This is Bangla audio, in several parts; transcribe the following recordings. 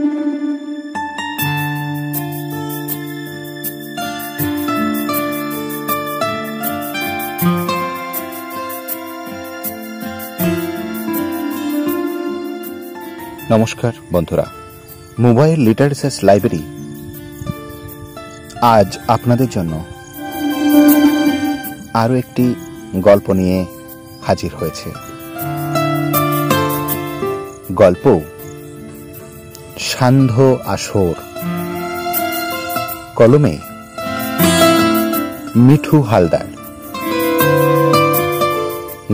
নমস্কার বন্ধুরা, মোবাইল লিটারেচার লাইব্রেরি আজ আপনাদের জন্য আরো একটি গল্প নিয়ে হাজির হয়েছে। গল্প সান্ধ্য আসর, কলমে মিঠু হালদার,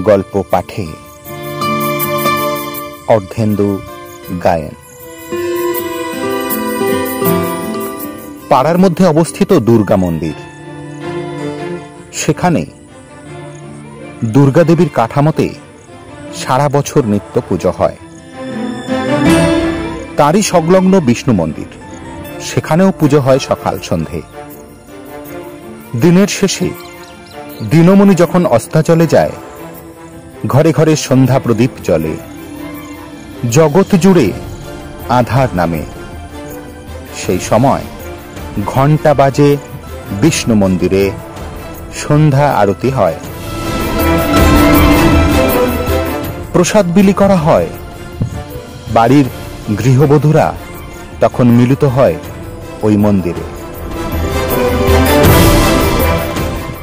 গল্প পাঠে অর্ধেন্দু গায়েন। পাড়ার মধ্যে অবস্থিত দুর্গা মন্দির, সেখানে দুর্গা দেবীর কাঠামোতে সারা বছর নিত্য পুজো হয়। তারই সংলগ্ন বিষ্ণু মন্দির, সেখানেও পুজো হয় সকাল সন্ধে। দিনের শেষে দিনমণি যখন অস্তাচলে যায়, ঘরে ঘরে সন্ধ্যা প্রদীপ জ্বলে, জগৎ জুড়ে আধার নামে। সেই সময় ঘণ্টা বাজে বিষ্ণু মন্দিরে, সন্ধ্যা আরতি হয়, প্রসাদ বিলি করা হয়। বাড়ির গৃহবধূরা তখন মিলিত হয় ওই মন্দিরে।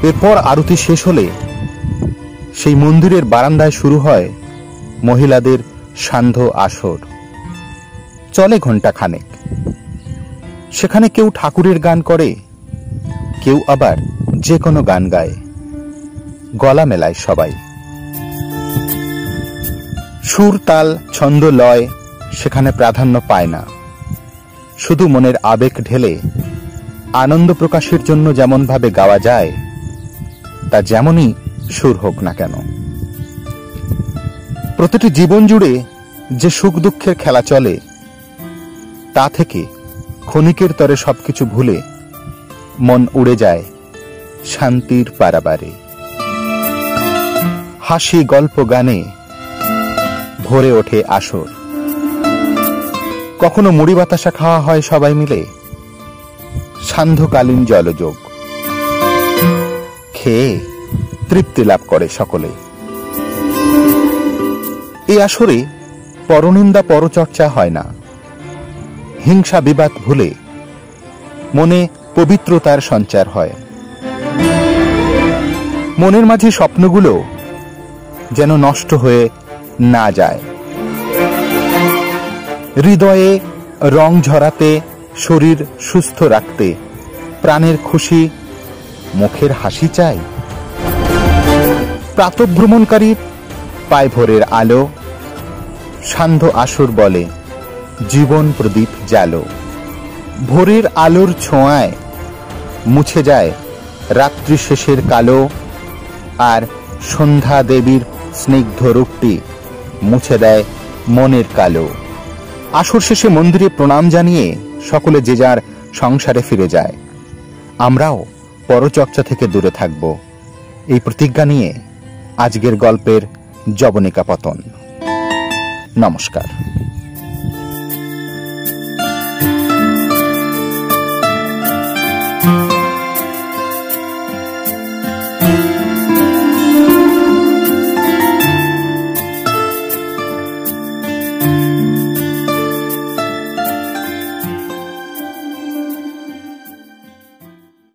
এরপর আরতি শেষ হলে সেই মন্দিরের বারান্দায় শুরু হয় মহিলাদের সান্ধ্য আসর। চলে ঘণ্টা খানেক। সেখানে কেউ ঠাকুরের গান করে, কেউ আবার যে কোনো গান গায়, গলা মেলায় সবাই। সুর, তাল, ছন্দ, লয় সেখানে প্রাধান্য পায় না। শুধু মনের আবেগ ঢেলে আনন্দ প্রকাশের জন্য যেমন ভাবে গাওয়া যায়, তা যেমনই সুর হোক না কেন। প্রতিটি জীবন জুড়ে যে সুখ দুঃখের খেলা চলে, তা থেকে ক্ষণিকের তরে সবকিছু ভুলে মন উড়ে যায় শান্তির পারাবারে। হাসি, গল্প, গানে ভরে ওঠে আসর। কখনো মুড়ি বাতাসা খাওয়া হয় সবাই মিলে, সান্ধ্যকালীন জলযোগ খেয়ে তৃপ্তি লাভ করে সকলে। এই আসরে পরনিন্দা, পরচর্চা হয় না। হিংসা, বিবাদ ভুলে মনে পবিত্রতার সঞ্চার হয়। মনের মাঝে স্বপ্নগুলো যেন নষ্ট হয়ে না যায়। হৃদয়ে রং ঝরাতে, শরীর সুস্থ রাখতে, প্রাণের খুশি, মুখের হাসি চাই। প্রাতঃভ্রমণকারীর পায় ভোরের আলো, সান্ধ্য আসর বলে জীবন প্রদীপ জালো। ভোরের আলোর ছোঁয়ায় মুছে যায় রাত্রি শেষের কালো, আর সন্ধ্যা দেবীর স্নিগ্ধ রূপটি মুছে দেয় মনের কালো। আসর শেষে মন্দিরে প্রণাম জানিয়ে সকলে যে যার সংসারে ফিরে যায়। আমরাও পরচর্চা থেকে দূরে থাকব, এই প্রতিজ্ঞা নিয়ে আজকের গল্পের যবনিকা পতন। নমস্কার।